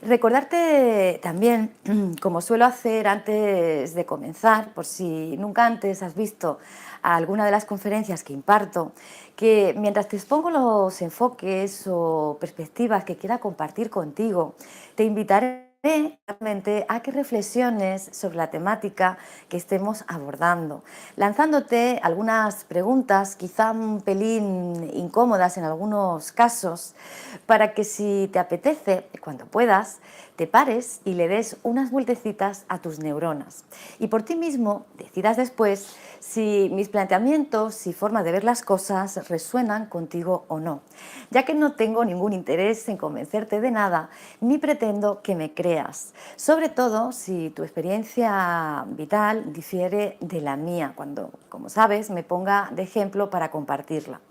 Recordarte también, como suelo hacer antes de comenzar, por si nunca antes has visto alguna de las conferencias que imparto, que mientras te expongo los enfoques o perspectivas que quiera compartir contigo, te invitaré realmente a que reflexiones sobre la temática que estemos abordando, lanzándote algunas preguntas, quizá un pelín incómodas en algunos casos, para que si te apetece, cuando puedas, te pares y le des unas vueltecitas a tus neuronas y por ti mismo decidas después si mis planteamientos y formas de ver las cosas resuenan contigo o no, ya que no tengo ningún interés en convencerte de nada ni pretendo que me creas, sobre todo si tu experiencia vital difiere de la mía, cuando, como sabes, me ponga de ejemplo para compartirla.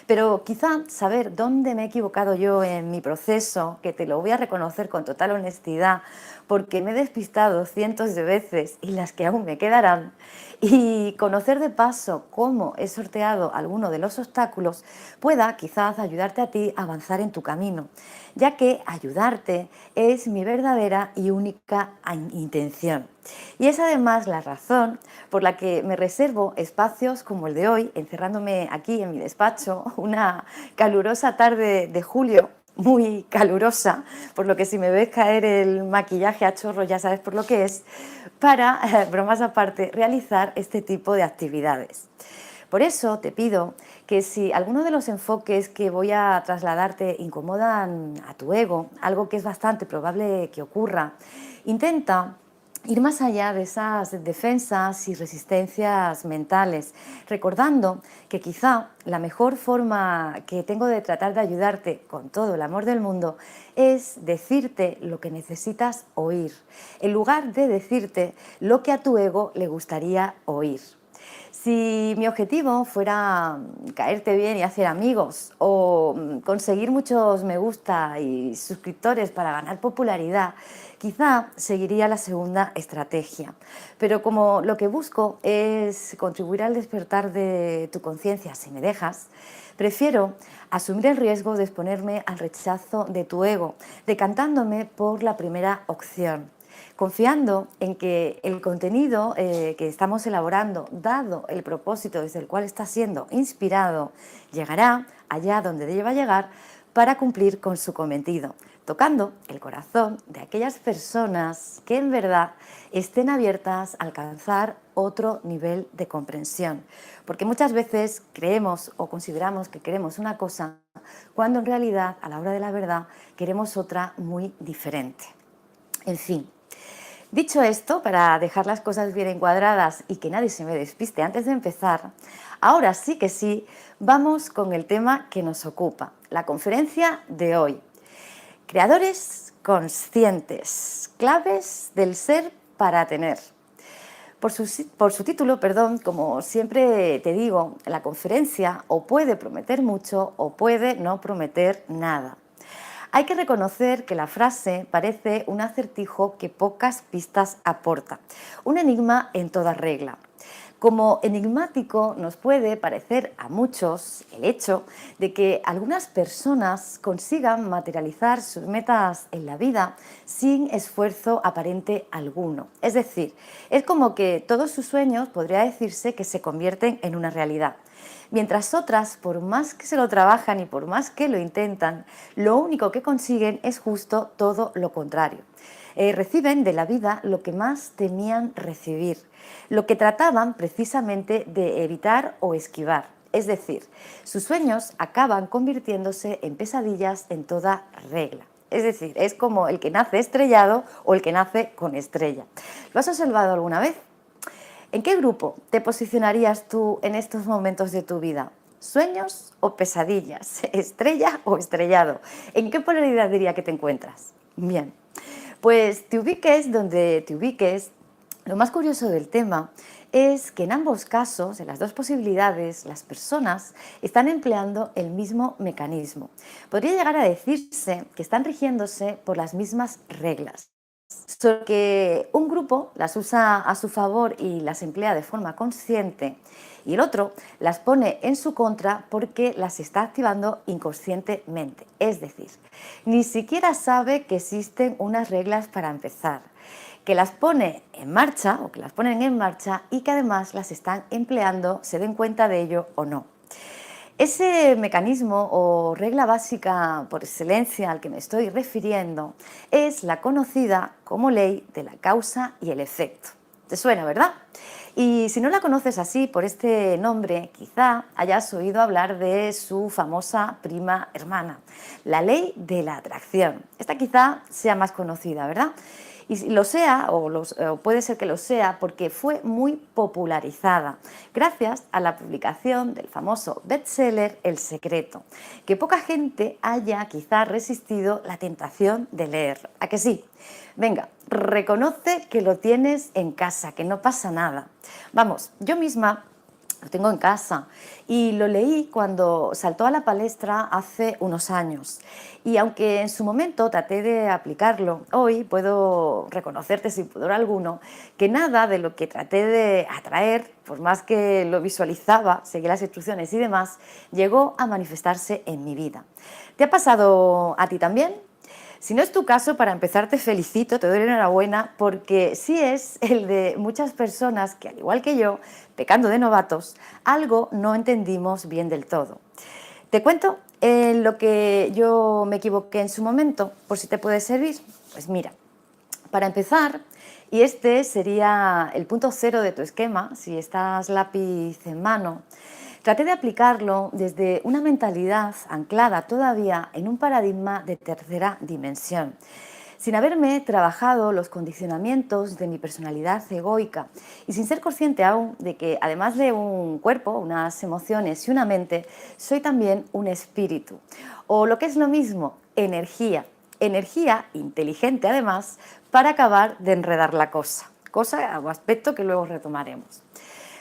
Pero quizá saber dónde me he equivocado yo en mi proceso, que te lo voy a reconocer con total honestidad, porque me he despistado cientos de veces y las que aún me quedarán, y conocer de paso cómo he sorteado alguno de los obstáculos, pueda quizás ayudarte a ti a avanzar en tu camino, ya que ayudarte es mi verdadera y única intención. Y es además la razón por la que me reservo espacios como el de hoy, encerrándome aquí en mi despacho, una calurosa tarde de julio, muy calurosa, por lo que si me ves caer el maquillaje a chorro ya sabes por lo que es, para, bromas aparte, realizar este tipo de actividades. Por eso te pido que si alguno de los enfoques que voy a trasladarte incomodan a tu ego, algo que es bastante probable que ocurra, intenta ir más allá de esas defensas y resistencias mentales, recordando que quizá la mejor forma que tengo de tratar de ayudarte con todo el amor del mundo es decirte lo que necesitas oír, en lugar de decirte lo que a tu ego le gustaría oír. Si mi objetivo fuera caerte bien y hacer amigos o conseguir muchos me gusta y suscriptores para ganar popularidad, quizá seguiría la segunda estrategia. Pero como lo que busco es contribuir al despertar de tu conciencia, si me dejas, prefiero asumir el riesgo de exponerme al rechazo de tu ego, decantándome por la primera opción, confiando en que el contenido que estamos elaborando, dado el propósito desde el cual está siendo inspirado, llegará allá donde deba llegar para cumplir con su cometido, tocando el corazón de aquellas personas que en verdad estén abiertas a alcanzar otro nivel de comprensión. Porque muchas veces creemos o consideramos que queremos una cosa, cuando en realidad, a la hora de la verdad, queremos otra muy diferente. En fin, dicho esto, para dejar las cosas bien encuadradas y que nadie se me despiste antes de empezar, ahora sí que sí, vamos con el tema que nos ocupa, la conferencia de hoy. Creadores conscientes, claves del ser para tener. Por su título, perdón, como siempre te digo, la conferencia o puede prometer mucho o puede no prometer nada. Hay que reconocer que la frase parece un acertijo que pocas pistas aporta, un enigma en toda regla. Como enigmático nos puede parecer a muchos el hecho de que algunas personas consigan materializar sus metas en la vida sin esfuerzo aparente alguno. Es decir, es como que todos sus sueños podría decirse que se convierten en una realidad. Mientras otras, por más que se lo trabajan y por más que lo intentan, lo único que consiguen es justo todo lo contrario. Reciben de la vida lo que más temían recibir, lo que trataban precisamente de evitar o esquivar. Es decir, sus sueños acaban convirtiéndose en pesadillas en toda regla. Es decir, es como el que nace estrellado o el que nace con estrella. ¿Lo has observado alguna vez? ¿En qué grupo te posicionarías tú en estos momentos de tu vida? ¿Sueños o pesadillas? ¿Estrella o estrellado? ¿En qué polaridad diría que te encuentras? Bien, pues te ubiques donde te ubiques. Lo más curioso del tema es que en ambos casos, en las dos posibilidades, las personas están empleando el mismo mecanismo. Podría llegar a decirse que están rigiéndose por las mismas reglas. solo que un grupo las usa a su favor y las emplea de forma consciente y el otro las pone en su contra porque las está activando inconscientemente. Es decir, ni siquiera sabe que existen unas reglas para empezar, que las pone en marcha o que las ponen en marcha y que además las están empleando, se den cuenta de ello o no. Ese mecanismo o regla básica por excelencia al que me estoy refiriendo es la conocida como ley de la causa y el efecto. ¿Te suena, verdad? Y si no la conoces así, por este nombre, quizá hayas oído hablar de su famosa prima hermana, la ley de la atracción. Esta quizá sea más conocida, ¿verdad? Y si lo sea, o puede ser que lo sea, porque fue muy popularizada gracias a la publicación del famoso bestseller El Secreto, que poca gente haya quizá resistido la tentación de leer. ¿A que sí? Venga, reconoce que lo tienes en casa, que no pasa nada. Vamos, yo misma lo tengo en casa y lo leí cuando saltó a la palestra hace unos años. Y aunque en su momento traté de aplicarlo, hoy puedo reconocerte sin pudor alguno que nada de lo que traté de atraer, por más que lo visualizaba, seguí las instrucciones y demás, llegó a manifestarse en mi vida. ¿Te ha pasado a ti también? Si no es tu caso, para empezar te felicito, te doy la enhorabuena, porque sí es el de muchas personas que, al igual que yo, pecando de novatos, algo no entendimos bien del todo. Te cuento en lo que yo me equivoqué en su momento, por si te puede servir. Pues mira, para empezar, y este sería el punto cero de tu esquema, si estás lápiz en mano, traté de aplicarlo desde una mentalidad anclada todavía en un paradigma de tercera dimensión, sin haberme trabajado los condicionamientos de mi personalidad egoica y sin ser consciente aún de que además de un cuerpo, unas emociones y una mente, soy también un espíritu, o lo que es lo mismo, energía. Energía inteligente además para acabar de enredar la cosa o aspecto que luego retomaremos.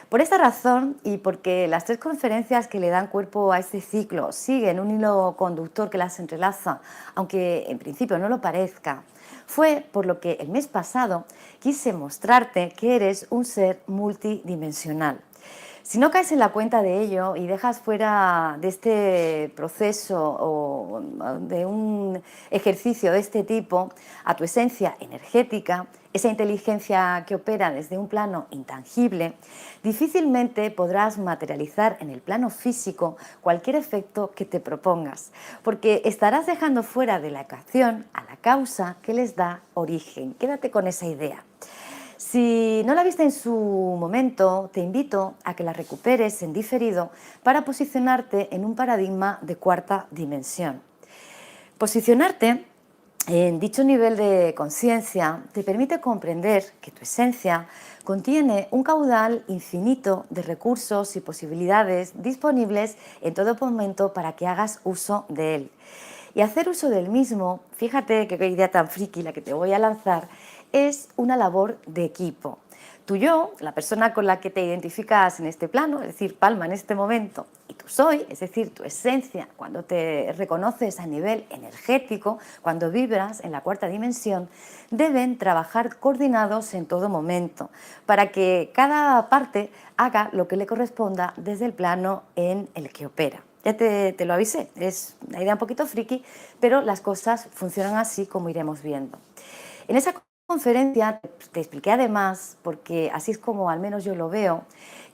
Por esta razón y porque las tres conferencias que le dan cuerpo a este ciclo siguen un hilo conductor que las entrelaza, aunque en principio no lo parezca, fue por lo que el mes pasado quise mostrarte que eres un ser multidimensional. Si no caes en la cuenta de ello y dejas fuera de este proceso o de un ejercicio de este tipo a tu esencia energética, esa inteligencia que opera desde un plano intangible, difícilmente podrás materializar en el plano físico cualquier efecto que te propongas, porque estarás dejando fuera de la ecuación a la causa que les da origen. Quédate con esa idea. Si no la viste en su momento, te invito a que la recuperes en diferido para posicionarte en un paradigma de cuarta dimensión. Posicionarte en dicho nivel de conciencia te permite comprender que tu esencia contiene un caudal infinito de recursos y posibilidades disponibles en todo momento para que hagas uso de él. Y hacer uso del mismo, fíjate qué idea tan friki la que te voy a lanzar, es una labor de equipo. Tu yo, la persona con la que te identificas en este plano, es decir, Palma en este momento, y tu soy, es decir, tu esencia, cuando te reconoces a nivel energético, cuando vibras en la cuarta dimensión, deben trabajar coordinados en todo momento, para que cada parte haga lo que le corresponda desde el plano en el que opera. Ya te lo avisé, es una idea un poquito friki, pero las cosas funcionan así como iremos viendo. En esa conferencia te expliqué además, porque así es como al menos yo lo veo,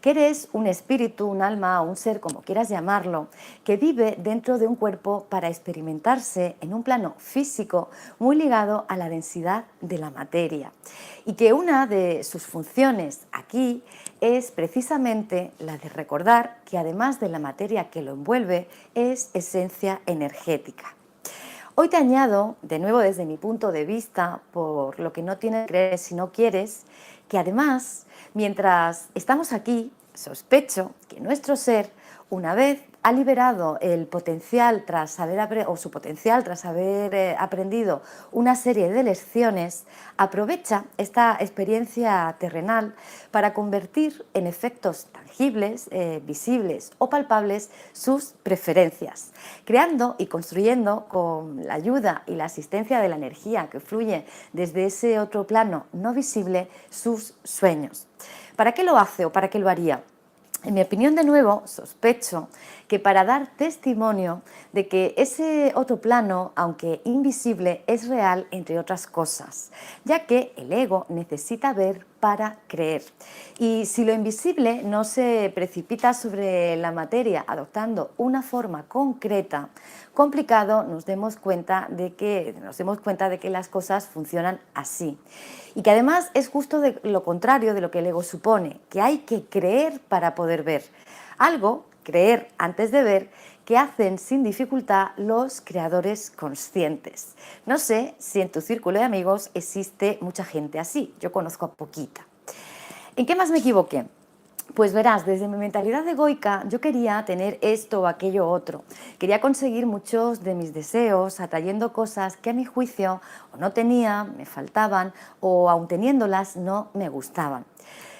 que eres un espíritu, un alma o un ser, como quieras llamarlo, que vive dentro de un cuerpo para experimentarse en un plano físico muy ligado a la densidad de la materia. Y que una de sus funciones aquí es precisamente la de recordar que además de la materia que lo envuelve, es esencia energética. Hoy te añado, de nuevo desde mi punto de vista, por lo que no tienes que creer si no quieres, que además, mientras estamos aquí, sospecho que nuestro ser Una vez ha liberado el potencial tras haber su potencial tras haber aprendido una serie de lecciones, aprovecha esta experiencia terrenal para convertir en efectos tangibles, visibles o palpables sus preferencias, creando y construyendo con la ayuda y la asistencia de la energía que fluye desde ese otro plano no visible sus sueños. ¿Para qué lo hace o para qué lo haría? En mi opinión, de nuevo, sospecho que para dar testimonio de que ese otro plano, aunque invisible, es real, entre otras cosas, ya que el ego necesita ver para creer. Y si lo invisible no se precipita sobre la materia adoptando una forma concreta, complicado nos demos cuenta de que las cosas funcionan así. Y que además es justo de lo contrario de lo que el ego supone, que hay que creer para poder ver. Algo, creer antes de ver, que hacen sin dificultad los creadores conscientes. No sé si en tu círculo de amigos existe mucha gente así, yo conozco a poquita. ¿En qué más me equivoqué? Pues verás, desde mi mentalidad egoica yo quería tener esto o aquello otro. Quería conseguir muchos de mis deseos atrayendo cosas que a mi juicio o no tenía, me faltaban o aun teniéndolas no me gustaban.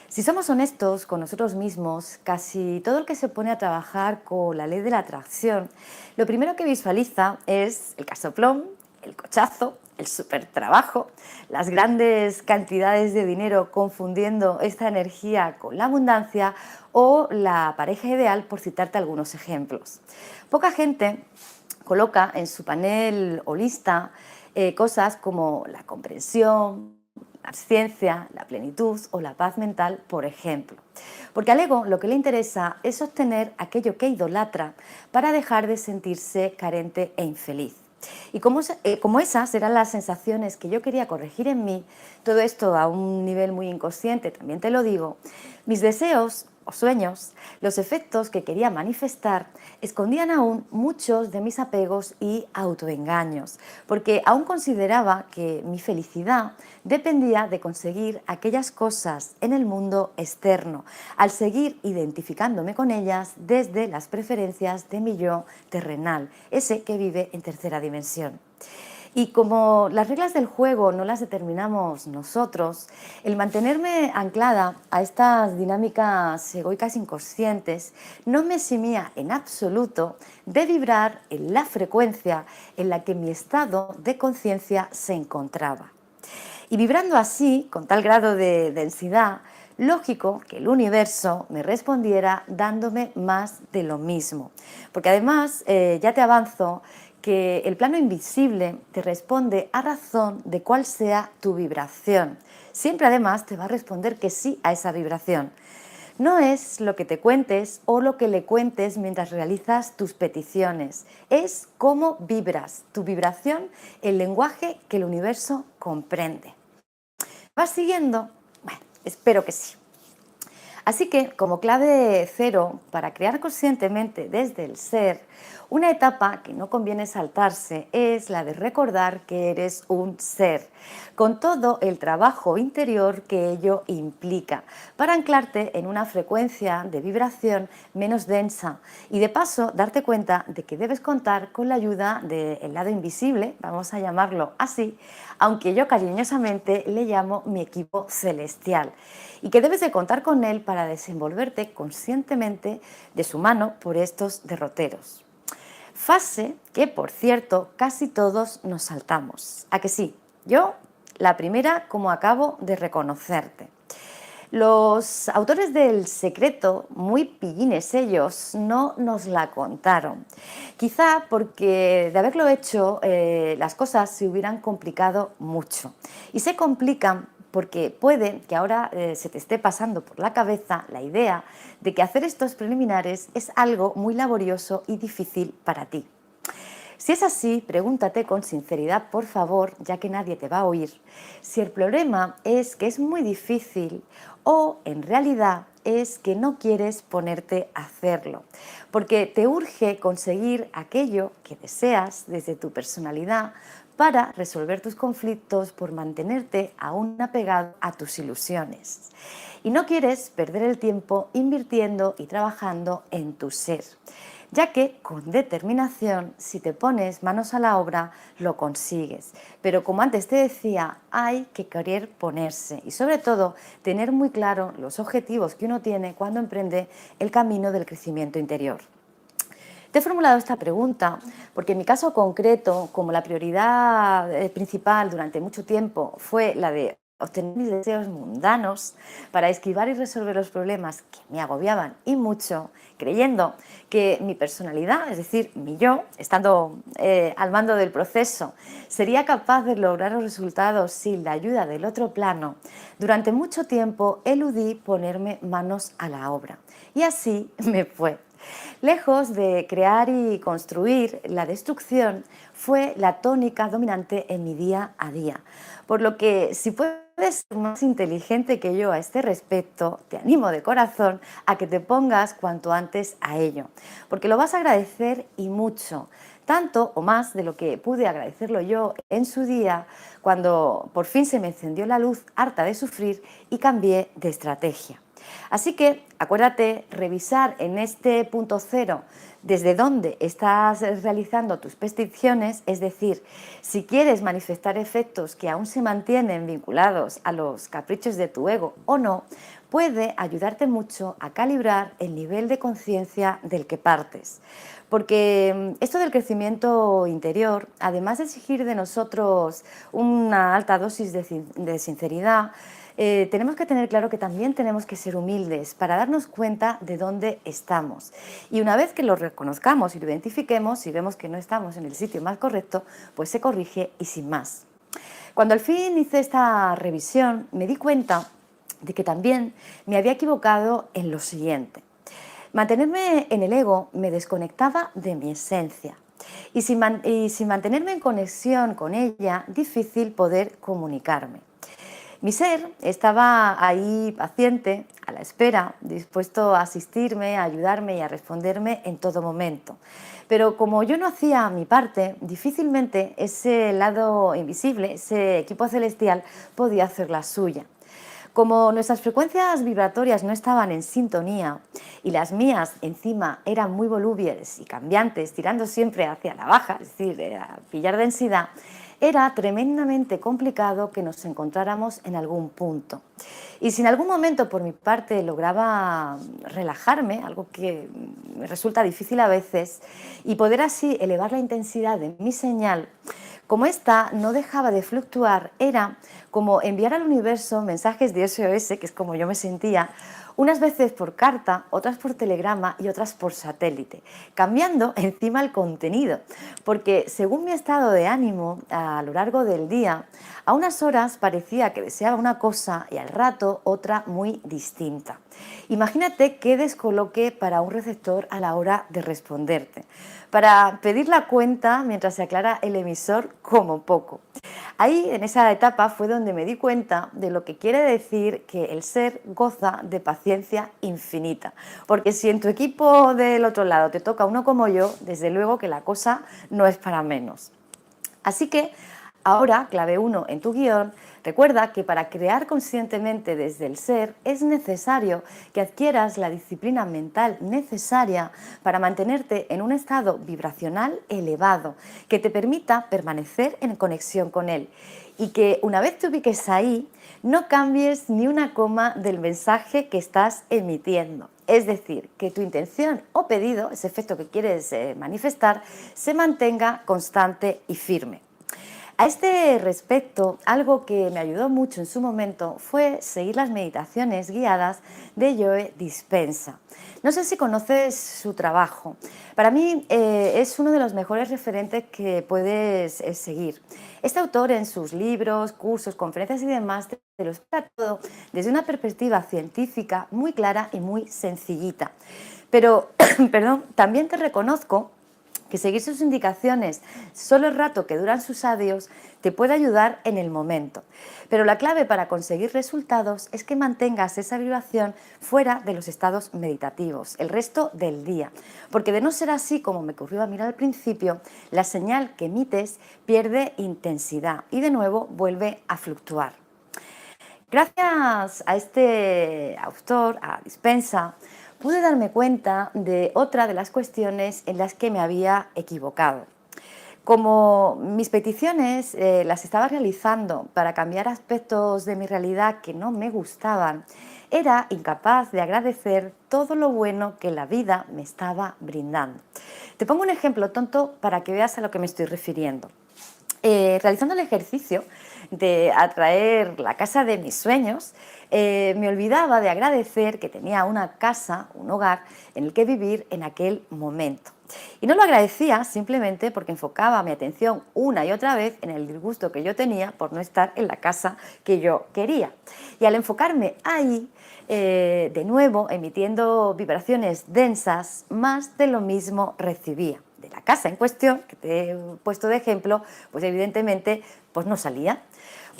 Si somos honestos con nosotros mismos, casi todo el que se pone a trabajar con la ley de la atracción, lo primero que visualiza es el casoplón, el cochazo, el supertrabajo, las grandes cantidades de dinero confundiendo esta energía con la abundancia o la pareja ideal, por citarte algunos ejemplos. Poca gente coloca en su panel o lista cosas como la comprensión, la ciencia, la plenitud o la paz mental, por ejemplo. Porque al ego lo que le interesa es obtener aquello que idolatra para dejar de sentirse carente e infeliz. Y como esas eran las sensaciones que yo quería corregir en mí, todo esto a un nivel muy inconsciente, también te lo digo, mis deseos o sueños, los efectos que quería manifestar, escondían aún muchos de mis apegos y autoengaños, porque aún consideraba que mi felicidad dependía de conseguir aquellas cosas en el mundo externo, al seguir identificándome con ellas desde las preferencias de mi yo terrenal, ese que vive en tercera dimensión. Y como las reglas del juego no las determinamos nosotros, el mantenerme anclada a estas dinámicas egoicas inconscientes no me eximía en absoluto de vibrar en la frecuencia en la que mi estado de conciencia se encontraba. Y vibrando así, con tal grado de densidad, lógico que el universo me respondiera dándome más de lo mismo. Porque además, ya te avanzo, que el plano invisible te responde a razón de cuál sea tu vibración. Siempre además te va a responder que sí a esa vibración. No es lo que te cuentes o lo que le cuentes mientras realizas tus peticiones, es cómo vibras, tu vibración, el lenguaje que el universo comprende. ¿Vas siguiendo? Bueno, espero que sí. Así que, como clave cero para crear conscientemente desde el ser, una etapa que no conviene saltarse es la de recordar que eres un ser, con todo el trabajo interior que ello implica, para anclarte en una frecuencia de vibración menos densa y de paso darte cuenta de que debes contar con la ayuda del lado invisible, vamos a llamarlo así, aunque yo cariñosamente le llamo mi equipo celestial, y que debes de contar con él para desenvolverte conscientemente de su mano por estos derroteros. Fase que, por cierto, casi todos nos saltamos. ¿A que sí? Yo, la primera, como acabo de reconocerte. Los autores del Secreto, muy pillines ellos, no nos la contaron. Quizá porque de haberlo hecho las cosas se hubieran complicado mucho. Y se complican porque puede que ahora se te esté pasando por la cabeza la idea de que hacer estos preliminares es algo muy laborioso y difícil para ti. Si es así, pregúntate con sinceridad, por favor, ya que nadie te va a oír, si el problema es que es muy difícil o en realidad es que no quieres ponerte a hacerlo, porque te urge conseguir aquello que deseas desde tu personalidad para resolver tus conflictos, por mantenerte aún apegado a tus ilusiones. Y no quieres perder el tiempo invirtiendo y trabajando en tu ser, ya que con determinación, si te pones manos a la obra, lo consigues. Pero como antes te decía, hay que querer ponerse y sobre todo tener muy claro los objetivos que uno tiene cuando emprende el camino del crecimiento interior. Te he formulado esta pregunta porque en mi caso concreto, como la prioridad principal durante mucho tiempo fue la de obtener mis deseos mundanos para esquivar y resolver los problemas que me agobiaban y mucho, creyendo que mi personalidad, es decir, mi yo, estando al mando del proceso, sería capaz de lograr los resultados sin la ayuda del otro plano, durante mucho tiempo eludí ponerme manos a la obra. Y así me fue. Lejos de crear y construir, la destrucción fue la tónica dominante en mi día a día. Por lo que, si puedes ser más inteligente que yo a este respecto, te animo de corazón a que te pongas cuanto antes a ello, porque lo vas a agradecer y mucho, tanto o más de lo que pude agradecerlo yo en su día, cuando por fin se me encendió la luz harta de sufrir y cambié de estrategia. Así que acuérdate revisar en este punto cero desde dónde estás realizando tus peticiones, es decir, si quieres manifestar efectos que aún se mantienen vinculados a los caprichos de tu ego o no, puede ayudarte mucho a calibrar el nivel de conciencia del que partes. Porque esto del crecimiento interior, además de exigir de nosotros una alta dosis de sinceridad, tenemos que tener claro que también tenemos que ser humildes para darnos cuenta de dónde estamos. Y una vez que lo reconozcamos y lo identifiquemos, si vemos que no estamos en el sitio más correcto, pues se corrige y sin más. Cuando al fin hice esta revisión, me di cuenta de que también me había equivocado en lo siguiente. Mantenerme en el ego me desconectaba de mi esencia. Y sin mantenerme en conexión con ella, difícil poder comunicarme. Mi ser estaba ahí paciente, a la espera, dispuesto a asistirme, a ayudarme y a responderme en todo momento. Pero como yo no hacía mi parte, difícilmente ese lado invisible, ese equipo celestial, podía hacer la suya. Como nuestras frecuencias vibratorias no estaban en sintonía y las mías encima eran muy volubles y cambiantes, tirando siempre hacia la baja, es decir, a pillar densidad, era tremendamente complicado que nos encontráramos en algún punto. Y si en algún momento por mi parte lograba relajarme, algo que me resulta difícil a veces, y poder así elevar la intensidad de mi señal, como esta no dejaba de fluctuar, era como enviar al universo mensajes de SOS, que es como yo me sentía, unas veces por carta, otras por telegrama y otras por satélite, cambiando encima el contenido, porque según mi estado de ánimo a lo largo del día, a unas horas parecía que deseaba una cosa y al rato otra muy distinta. Imagínate qué descoloque para un receptor a la hora de responderte, para pedir la cuenta mientras se aclara el emisor como poco. Ahí, en esa etapa, fue donde me di cuenta de lo que quiere decir que el ser goza de paciencia infinita. Porque si en tu equipo del otro lado te toca uno como yo, desde luego que la cosa no es para menos. Así que ahora, clave 1 en tu guión, recuerda que para crear conscientemente desde el ser es necesario que adquieras la disciplina mental necesaria para mantenerte en un estado vibracional elevado, que te permita permanecer en conexión con él y que una vez te ubiques ahí, no cambies ni una coma del mensaje que estás emitiendo. Es decir, que tu intención o pedido, ese efecto que quieres manifestar, se mantenga constante y firme. A este respecto, algo que me ayudó mucho en su momento fue seguir las meditaciones guiadas de Joe Dispenza. No sé si conoces su trabajo. Para mí es uno de los mejores referentes que puedes seguir. Este autor en sus libros, cursos, conferencias y demás te lo explica todo desde una perspectiva científica muy clara y muy sencillita. Pero, perdón, también te reconozco que seguir sus indicaciones solo el rato que duran sus audios te puede ayudar en el momento. Pero la clave para conseguir resultados es que mantengas esa vibración fuera de los estados meditativos el resto del día. Porque de no ser así, como me ocurrió a mí al principio, la señal que emites pierde intensidad y de nuevo vuelve a fluctuar. Gracias a este autor, a Dispensa, pude darme cuenta de otra de las cuestiones en las que me había equivocado. Como mis peticiones las estaba realizando para cambiar aspectos de mi realidad que no me gustaban, era incapaz de agradecer todo lo bueno que la vida me estaba brindando. Te pongo un ejemplo tonto para que veas a lo que me estoy refiriendo. Realizando el ejercicio de atraer la casa de mis sueños, me olvidaba de agradecer que tenía una casa, un hogar en el que vivir en aquel momento. Y no lo agradecía simplemente porque enfocaba mi atención una y otra vez en el disgusto que yo tenía por no estar en la casa que yo quería. Y al enfocarme ahí, de nuevo emitiendo vibraciones densas, más de lo mismo recibía. De la casa en cuestión, que te he puesto de ejemplo, pues evidentemente pues no salía.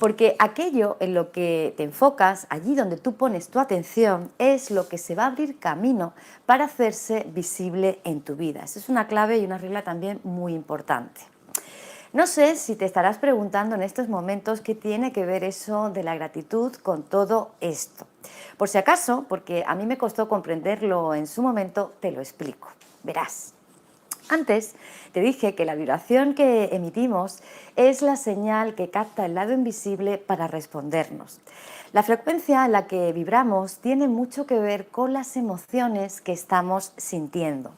Porque aquello en lo que te enfocas, allí donde tú pones tu atención, es lo que se va a abrir camino para hacerse visible en tu vida. Esa es una clave y una regla también muy importante. No sé si te estarás preguntando en estos momentos qué tiene que ver eso de la gratitud con todo esto. Por si acaso, porque a mí me costó comprenderlo en su momento, te lo explico. Verás. Antes te dije que la vibración que emitimos es la señal que capta el lado invisible para respondernos. La frecuencia en la que vibramos tiene mucho que ver con las emociones que estamos sintiendo.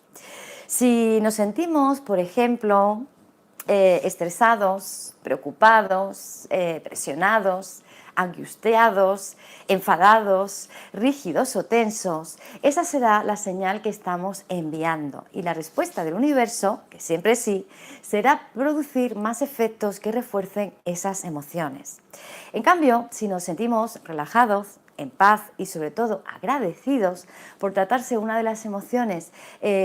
Si nos sentimos, por ejemplo, estresados, preocupados, presionados, angustiados, enfadados, rígidos o tensos, esa será la señal que estamos enviando y la respuesta del universo, que siempre sí, será producir más efectos que refuercen esas emociones. En cambio, si nos sentimos relajados, en paz y sobre todo agradecidos por tratarse una de las emociones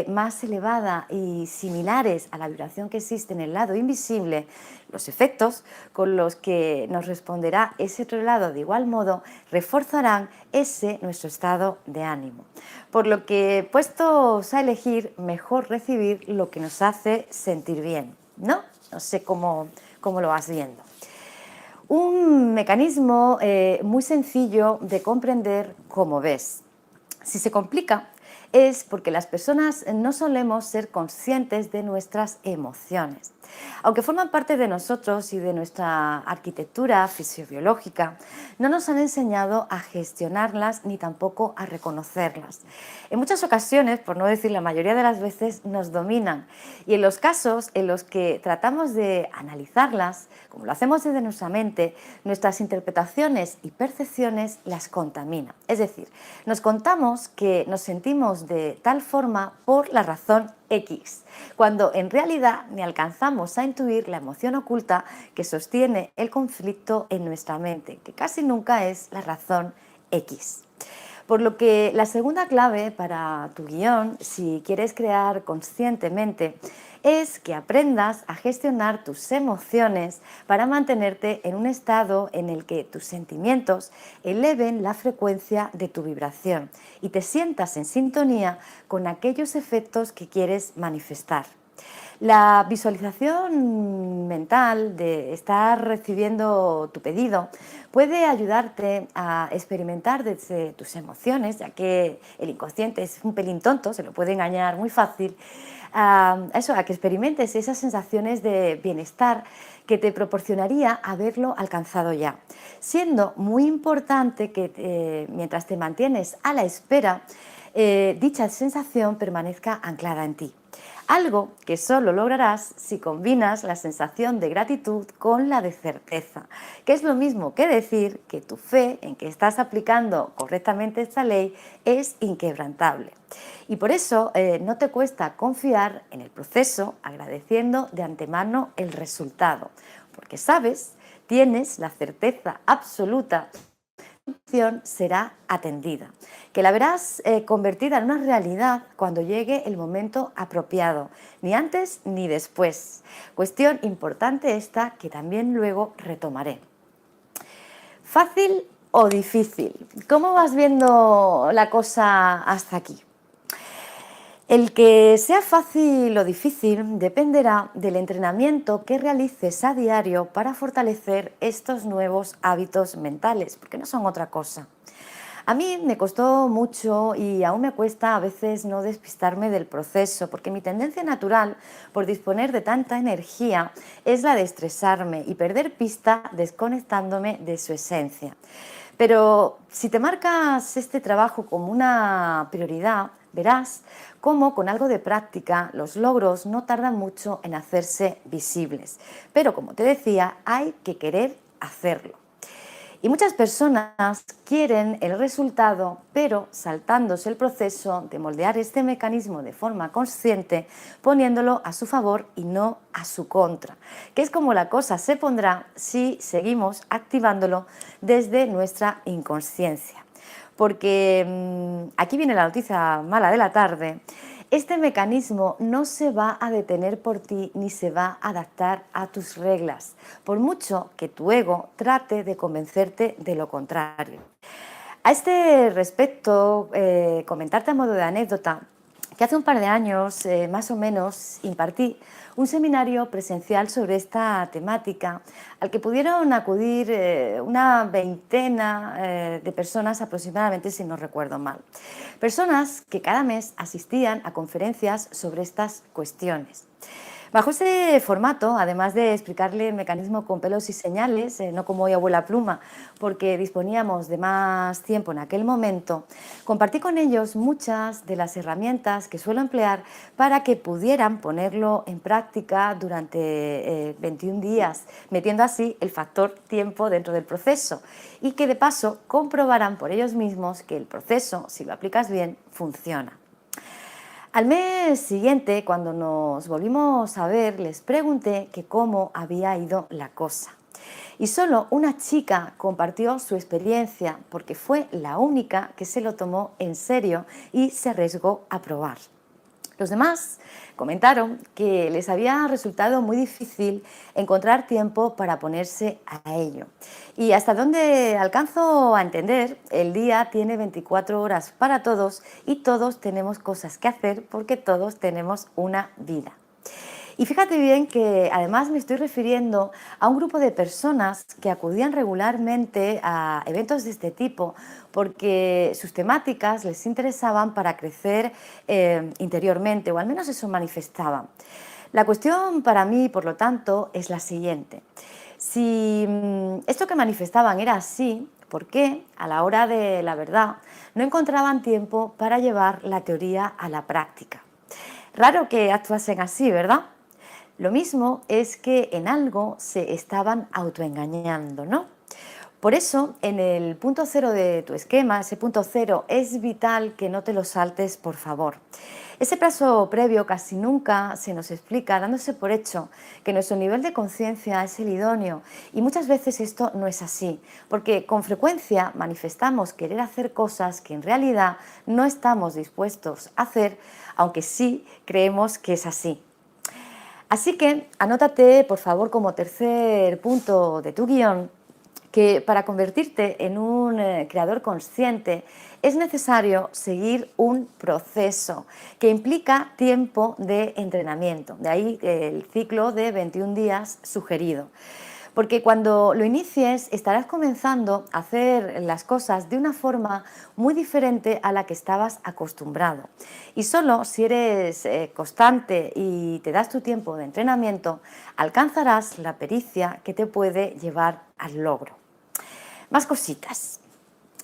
más elevada y similares a la vibración que existe en el lado invisible, los efectos con los que nos responderá ese otro lado de igual modo reforzarán ese nuestro estado de ánimo. Por lo que, puestos a elegir, mejor recibir lo que nos hace sentir bien, ¿no? No sé cómo lo vas viendo. Un mecanismo muy sencillo de comprender, como ves. Si se complica es porque las personas no solemos ser conscientes de nuestras emociones. Aunque forman parte de nosotros y de nuestra arquitectura fisiobiológica, no nos han enseñado a gestionarlas ni tampoco a reconocerlas. En muchas ocasiones, por no decir la mayoría de las veces, nos dominan y en los casos en los que tratamos de analizarlas, como lo hacemos desde nuestra mente, nuestras interpretaciones y percepciones las contaminan. Es decir, nos contamos que nos sentimos de tal forma por la razón X, cuando en realidad ni alcanzamos a intuir la emoción oculta que sostiene el conflicto en nuestra mente, que casi nunca es la razón X. Por lo que la segunda clave para tu guión, si quieres crear conscientemente, es que aprendas a gestionar tus emociones para mantenerte en un estado en el que tus sentimientos eleven la frecuencia de tu vibración y te sientas en sintonía con aquellos efectos que quieres manifestar. La visualización mental de estar recibiendo tu pedido puede ayudarte a experimentar desde tus emociones, ya que el inconsciente es un pelín tonto, se lo puede engañar muy fácil, a que experimentes esas sensaciones de bienestar que te proporcionaría haberlo alcanzado ya. Siendo muy importante que mientras te mantienes a la espera, dicha sensación permanezca anclada en ti. Algo que solo lograrás si combinas la sensación de gratitud con la de certeza, que es lo mismo que decir que tu fe en que estás aplicando correctamente esta ley es inquebrantable. Y por eso no te cuesta confiar en el proceso agradeciendo de antemano el resultado, porque sabes, tienes la certeza absoluta intuición será atendida, que la verás convertida en una realidad cuando llegue el momento apropiado, ni antes ni después. Cuestión importante esta que también luego retomaré. ¿Fácil o difícil? ¿Cómo vas viendo la cosa hasta aquí? El que sea fácil o difícil dependerá del entrenamiento que realices a diario para fortalecer estos nuevos hábitos mentales, porque no son otra cosa. A mí me costó mucho y aún me cuesta a veces no despistarme del proceso, porque mi tendencia natural por disponer de tanta energía es la de estresarme y perder pista desconectándome de su esencia. Pero si te marcas este trabajo como una prioridad, verás cómo con algo de práctica los logros no tardan mucho en hacerse visibles. Pero como te decía, hay que querer hacerlo. Y muchas personas quieren el resultado, pero saltándose el proceso de moldear este mecanismo de forma consciente, poniéndolo a su favor y no a su contra, que es como la cosa se pondrá si seguimos activándolo desde nuestra inconsciencia. Porque aquí viene la noticia mala de la tarde. Este mecanismo no se va a detener por ti ni se va a adaptar a tus reglas, por mucho que tu ego trate de convencerte de lo contrario. A este respecto, comentarte a modo de anécdota que hace un par de años, más o menos, impartí un seminario presencial sobre esta temática al que pudieron acudir una veintena de personas aproximadamente, si no recuerdo mal. Personas que cada mes asistían a conferencias sobre estas cuestiones. Bajo ese formato, además de explicarle el mecanismo con pelos y señales, no como hoy abuela pluma, porque disponíamos de más tiempo en aquel momento, compartí con ellos muchas de las herramientas que suelo emplear para que pudieran ponerlo en práctica durante 21 días, metiendo así el factor tiempo dentro del proceso y que de paso comprobarán por ellos mismos que el proceso, si lo aplicas bien, funciona. Al mes siguiente, cuando nos volvimos a ver, les pregunté que cómo había ido la cosa. Y solo una chica compartió su experiencia porque fue la única que se lo tomó en serio y se arriesgó a probar. Los demás comentaron que les había resultado muy difícil encontrar tiempo para ponerse a ello. Y hasta donde alcanzo a entender, el día tiene 24 horas para todos y todos tenemos cosas que hacer porque todos tenemos una vida. Y fíjate bien que además me estoy refiriendo a un grupo de personas que acudían regularmente a eventos de este tipo porque sus temáticas les interesaban para crecer interiormente, o al menos eso manifestaban. La cuestión para mí, por lo tanto, es la siguiente. Si esto que manifestaban era así, ¿por qué a la hora de la verdad no encontraban tiempo para llevar la teoría a la práctica? Raro que actuasen así, ¿verdad? Lo mismo es que en algo se estaban autoengañando, ¿no? Por eso, en el punto cero de tu esquema, ese punto cero, es vital que no te lo saltes, por favor. Ese paso previo casi nunca se nos explica dándose por hecho que nuestro nivel de conciencia es el idóneo y muchas veces esto no es así, porque con frecuencia manifestamos querer hacer cosas que en realidad no estamos dispuestos a hacer, aunque sí creemos que es así. Así que anótate, por favor, como tercer punto de tu guión, que para convertirte en un creador consciente es necesario seguir un proceso que implica tiempo de entrenamiento. De ahí el ciclo de 21 días sugerido. Porque cuando lo inicies estarás comenzando a hacer las cosas de una forma muy diferente a la que estabas acostumbrado. Y solo si eres constante y te das tu tiempo de entrenamiento, alcanzarás la pericia que te puede llevar al logro. Más cositas.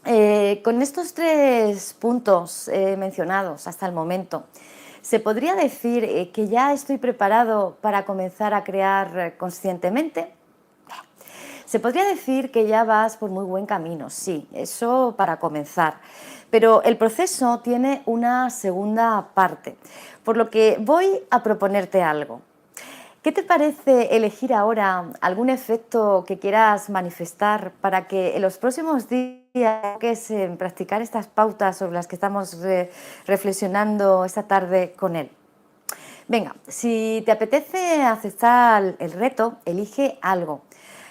Con estos tres puntos mencionados hasta el momento, ¿se podría decir que ya estoy preparado para comenzar a crear conscientemente? Se podría decir que ya vas por muy buen camino, sí, eso para comenzar. Pero el proceso tiene una segunda parte, por lo que voy a proponerte algo. ¿Qué te parece elegir ahora algún efecto que quieras manifestar para que en los próximos días en practicar estas pautas sobre las que estamos reflexionando esta tarde con él? Venga, si te apetece aceptar el reto, elige algo.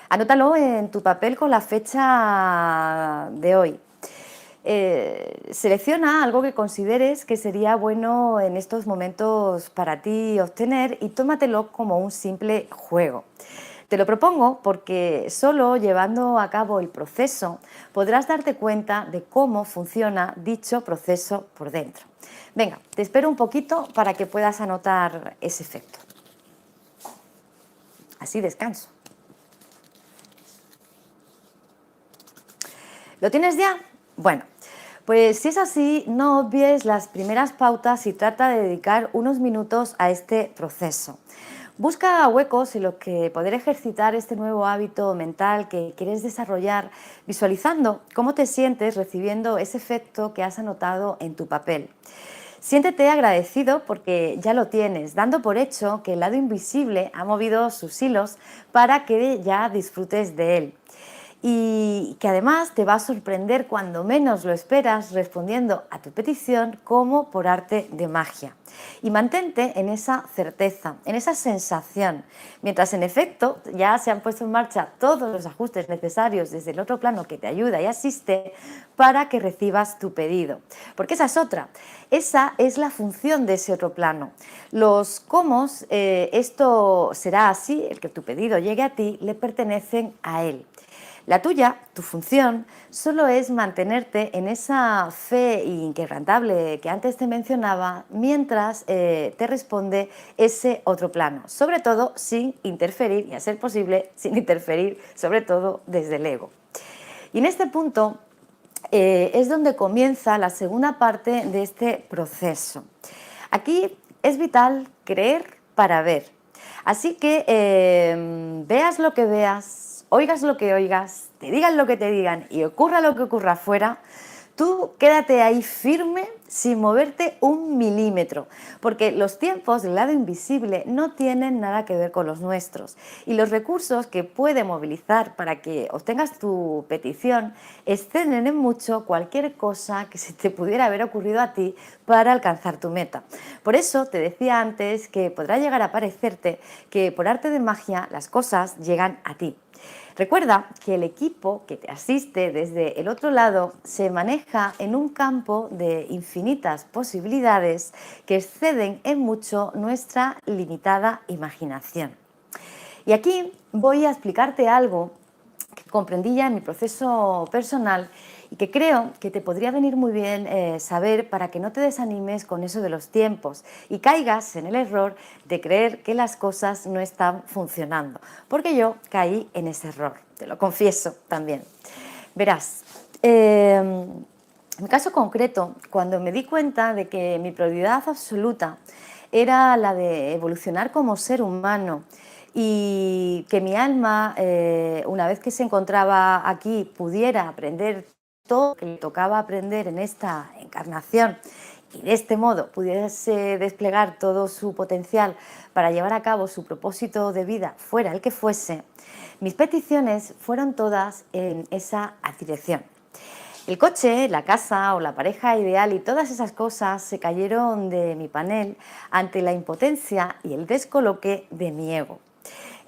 Anótalo en tu papel con la fecha de hoy. Selecciona algo que consideres que sería bueno en estos momentos para ti obtener y tómatelo como un simple juego. Te lo propongo porque solo llevando a cabo el proceso podrás darte cuenta de cómo funciona dicho proceso por dentro. Venga, te espero un poquito para que puedas anotar ese efecto. Así descanso. ¿Lo tienes ya? Bueno, pues si es así, no obvies las primeras pautas y trata de dedicar unos minutos a este proceso. Busca huecos en los que poder ejercitar este nuevo hábito mental que quieres desarrollar, visualizando cómo te sientes recibiendo ese efecto que has anotado en tu papel. Siéntete agradecido porque ya lo tienes, dando por hecho que el lado invisible ha movido sus hilos para que ya disfrutes de él. Y que además te va a sorprender cuando menos lo esperas respondiendo a tu petición como por arte de magia. Y mantente en esa certeza, en esa sensación, mientras en efecto ya se han puesto en marcha todos los ajustes necesarios desde el otro plano que te ayuda y asiste para que recibas tu pedido. Porque esa es otra, esa es la función de ese otro plano. Los cómo esto será así, el que tu pedido llegue a ti, le pertenecen a él. La tuya, tu función, solo es mantenerte en esa fe inquebrantable que antes te mencionaba mientras te responde ese otro plano, sobre todo sin interferir y a ser posible sin interferir sobre todo desde el ego. Y en este punto es donde comienza la segunda parte de este proceso. Aquí es vital creer para ver. Así que veas lo que veas, oigas lo que oigas, te digan lo que te digan y ocurra lo que ocurra afuera, tú quédate ahí firme sin moverte un milímetro, porque los tiempos del lado invisible no tienen nada que ver con los nuestros y los recursos que puede movilizar para que obtengas tu petición exceden en mucho cualquier cosa que se te pudiera haber ocurrido a ti para alcanzar tu meta. Por eso te decía antes que podrá llegar a parecerte que por arte de magia las cosas llegan a ti. Recuerda que el equipo que te asiste desde el otro lado se maneja en un campo de infinitas posibilidades que exceden en mucho nuestra limitada imaginación. Y aquí voy a explicarte algo que comprendí ya en mi proceso personal y que creo que te podría venir muy bien saber para que no te desanimes con eso de los tiempos y caigas en el error de creer que las cosas no están funcionando, porque yo caí en ese error, te lo confieso también. Verás, en mi caso concreto, cuando me di cuenta de que mi prioridad absoluta era la de evolucionar como ser humano y que mi alma, una vez que se encontraba aquí, pudiera aprender todo lo que le tocaba aprender en esta encarnación y de este modo pudiese desplegar todo su potencial para llevar a cabo su propósito de vida, fuera el que fuese, mis peticiones fueron todas en esa dirección. El coche, la casa o la pareja ideal y todas esas cosas se cayeron de mi panel ante la impotencia y el descoloque de mi ego.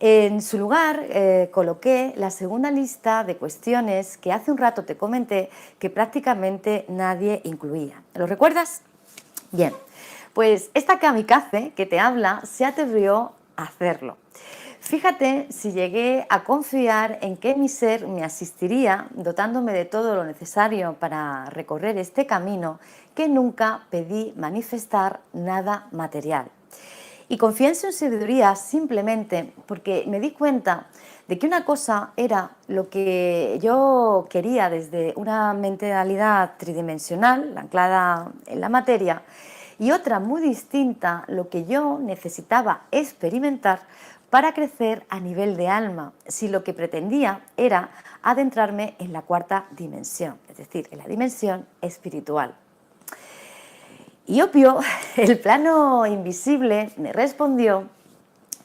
En su lugar coloqué la segunda lista de cuestiones que hace un rato te comenté que prácticamente nadie incluía. ¿Lo recuerdas? Bien, pues esta kamikaze que te habla se atrevió a hacerlo. Fíjate si llegué a confiar en que mi ser me asistiría dotándome de todo lo necesario para recorrer este camino que nunca pedí manifestar nada material. Y confié en su sabiduría simplemente porque me di cuenta de que una cosa era lo que yo quería desde una mentalidad tridimensional, anclada en la materia, y otra muy distinta, lo que yo necesitaba experimentar para crecer a nivel de alma, si lo que pretendía era adentrarme en la cuarta dimensión, es decir, en la dimensión espiritual. Y obvio, el plano invisible me respondió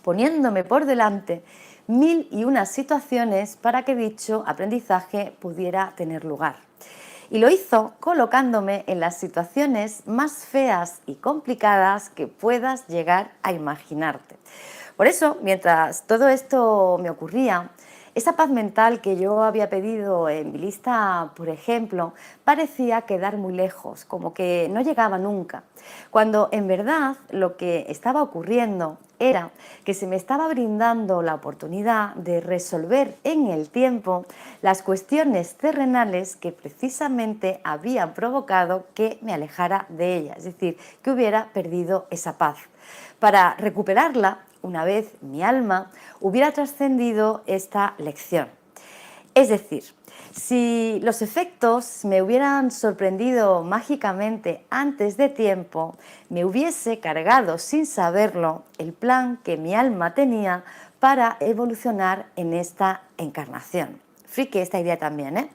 poniéndome por delante mil y unas situaciones para que dicho aprendizaje pudiera tener lugar. Y lo hizo colocándome en las situaciones más feas y complicadas que puedas llegar a imaginarte. Por eso, mientras todo esto me ocurría, esa paz mental que yo había pedido en mi lista, por ejemplo, parecía quedar muy lejos, como que no llegaba nunca, cuando en verdad lo que estaba ocurriendo era que se me estaba brindando la oportunidad de resolver en el tiempo las cuestiones terrenales que precisamente habían provocado que me alejara de ella, es decir, que hubiera perdido esa paz. Para recuperarla, una vez mi alma hubiera trascendido esta lección. Es decir, si los efectos me hubieran sorprendido mágicamente antes de tiempo, me hubiese cargado sin saberlo el plan que mi alma tenía para evolucionar en esta encarnación. Friki esta idea también, ¿eh?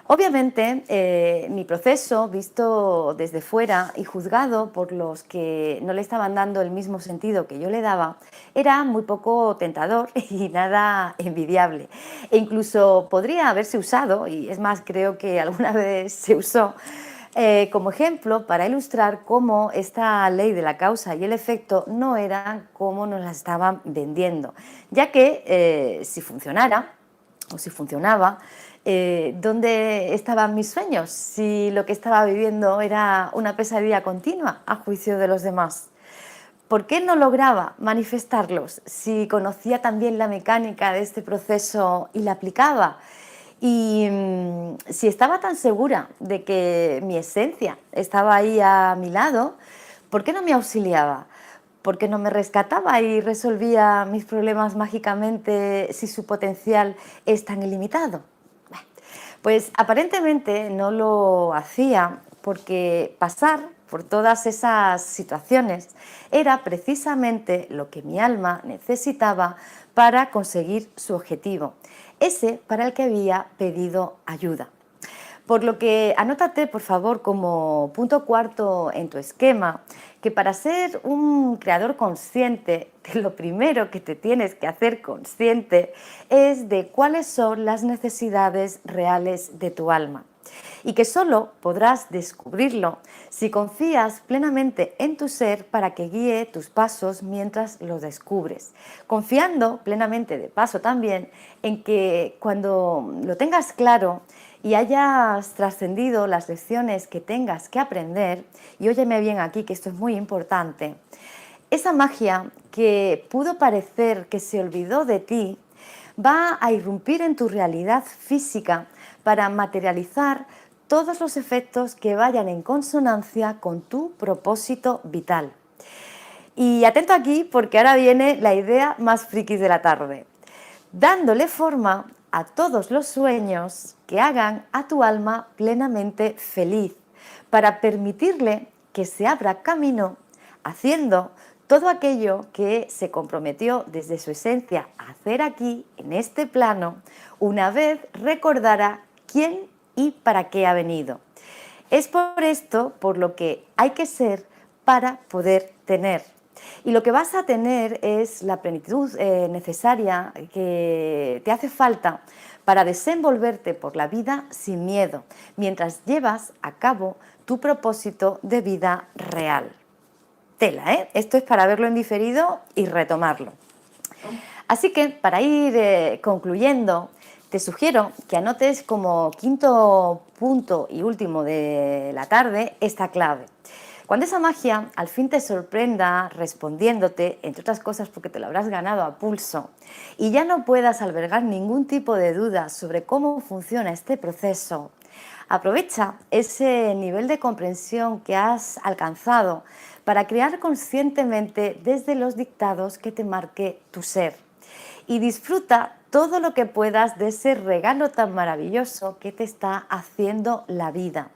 Obviamente, mi proceso, visto desde fuera y juzgado por los que no le estaban dando el mismo sentido que yo le daba, era muy poco tentador y nada envidiable. E incluso podría haberse usado, y es más, creo que alguna vez se usó, como ejemplo para ilustrar cómo esta ley de la causa y el efecto no eran como nos la estaban vendiendo, ya que si funcionara, o si funcionaba, ¿dónde estaban mis sueños? Si lo que estaba viviendo era una pesadilla continua a juicio de los demás. ¿Por qué no lograba manifestarlos si conocía también la mecánica de este proceso y la aplicaba? Y si estaba tan segura de que mi esencia estaba ahí a mi lado, ¿por qué no me auxiliaba? ¿Por qué no me rescataba y resolvía mis problemas mágicamente si su potencial es tan ilimitado? Pues aparentemente no lo hacía porque pasar por todas esas situaciones era precisamente lo que mi alma necesitaba para conseguir su objetivo, ese para el que había pedido ayuda. Por lo que anótate, por favor, como punto cuarto en tu esquema, que para ser un creador consciente, lo primero que te tienes que hacer consciente es de cuáles son las necesidades reales de tu alma. Y que solo podrás descubrirlo si confías plenamente en tu ser para que guíe tus pasos mientras lo descubres. Confiando plenamente de paso también en que cuando lo tengas claro y hayas trascendido las lecciones que tengas que aprender, y óyeme bien aquí que esto es muy importante, esa magia que pudo parecer que se olvidó de ti va a irrumpir en tu realidad física para materializar todos los efectos que vayan en consonancia con tu propósito vital. Y atento aquí porque ahora viene la idea más friki de la tarde. Dándole forma a todos los sueños que hagan a tu alma plenamente feliz, para permitirle que se abra camino haciendo todo aquello que se comprometió desde su esencia a hacer aquí, en este plano, una vez recordara quién y para qué ha venido. Es por esto por lo que hay que ser para poder tener. Y lo que vas a tener es la plenitud necesaria que te hace falta para desenvolverte por la vida sin miedo, mientras llevas a cabo tu propósito de vida real. Tela, ¿eh? Esto es para verlo en diferido y retomarlo. Así que para ir concluyendo, te sugiero que anotes como quinto punto y último de la tarde esta clave. Cuando esa magia al fin te sorprenda respondiéndote, entre otras cosas porque te lo habrás ganado a pulso, y ya no puedas albergar ningún tipo de duda sobre cómo funciona este proceso, aprovecha ese nivel de comprensión que has alcanzado para crear conscientemente desde los dictados que te marque tu ser. Y disfruta todo lo que puedas de ese regalo tan maravilloso que te está haciendo la vida.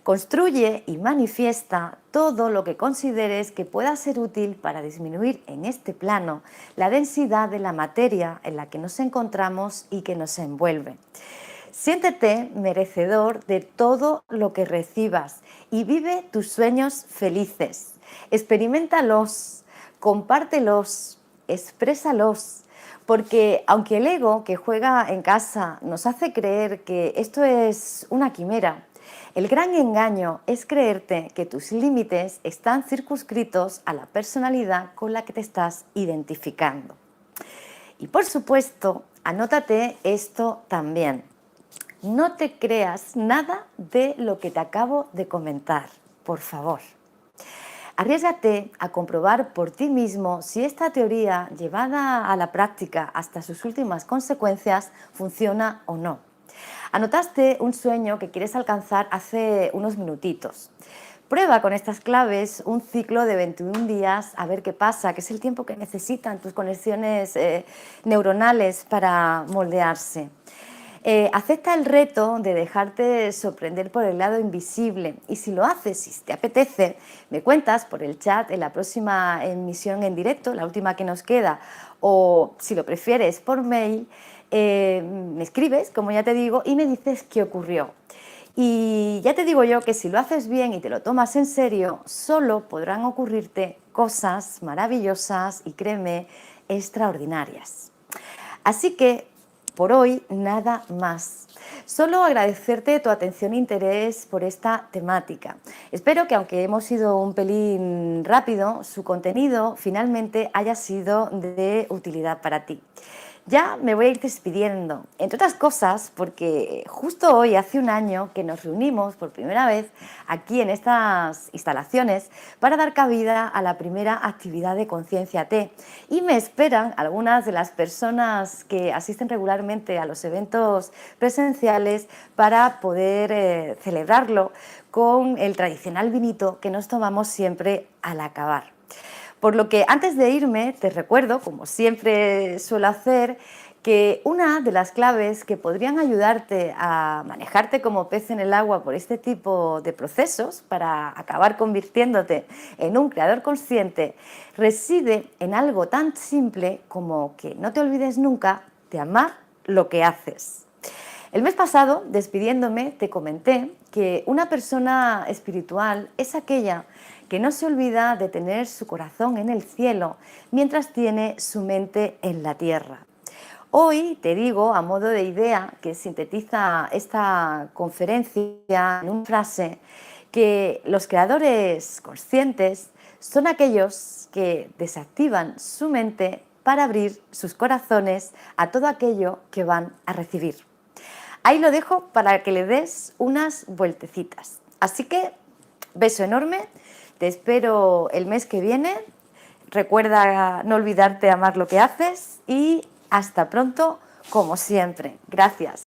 Construye y manifiesta todo lo que consideres que pueda ser útil para disminuir en este plano la densidad de la materia en la que nos encontramos y que nos envuelve. Siéntete merecedor de todo lo que recibas y vive tus sueños felices. Experimentalos, compártelos, exprésalos, porque aunque el ego que juega en casa nos hace creer que esto es una quimera, el gran engaño es creerte que tus límites están circunscritos a la personalidad con la que te estás identificando. Y por supuesto, anótate esto también. No te creas nada de lo que te acabo de comentar, por favor. Arriésgate a comprobar por ti mismo si esta teoría, llevada a la práctica hasta sus últimas consecuencias, funciona o no. Anotaste un sueño que quieres alcanzar hace unos minutitos. Prueba con estas claves un ciclo de 21 días a ver qué pasa, que es el tiempo que necesitan tus conexiones neuronales para moldearse. Acepta el reto de dejarte sorprender por el lado invisible y si lo haces, si te apetece, me cuentas por el chat en la próxima emisión en directo, la última que nos queda, o si lo prefieres por mail, me escribes, como ya te digo, y me dices qué ocurrió. Y ya te digo yo que si lo haces bien y te lo tomas en serio, solo podrán ocurrirte cosas maravillosas y créeme, extraordinarias. Así que por hoy nada más. Solo agradecerte tu atención e interés por esta temática. Espero que aunque hemos sido un pelín rápido, su contenido finalmente haya sido de utilidad para ti. Ya me voy a ir despidiendo, entre otras cosas porque justo hoy hace un año que nos reunimos por primera vez aquí en estas instalaciones para dar cabida a la primera actividad de Conciencia T y me esperan algunas de las personas que asisten regularmente a los eventos presenciales para poder celebrarlo con el tradicional vinito que nos tomamos siempre al acabar. Por lo que antes de irme te recuerdo, como siempre suelo hacer, que una de las claves que podrían ayudarte a manejarte como pez en el agua por este tipo de procesos para acabar convirtiéndote en un creador consciente reside en algo tan simple como que no te olvides nunca de amar lo que haces. El mes pasado, despidiéndome, te comenté que una persona espiritual es aquella que no se olvida de tener su corazón en el cielo mientras tiene su mente en la tierra. Hoy te digo, a modo de idea que sintetiza esta conferencia en una frase, que los creadores conscientes son aquellos que desactivan su mente para abrir sus corazones a todo aquello que van a recibir. Ahí lo dejo para que le des unas vueltecitas. Así que, beso enorme, te espero el mes que viene. Recuerda no olvidarte de amar lo que haces y hasta pronto, como siempre. Gracias.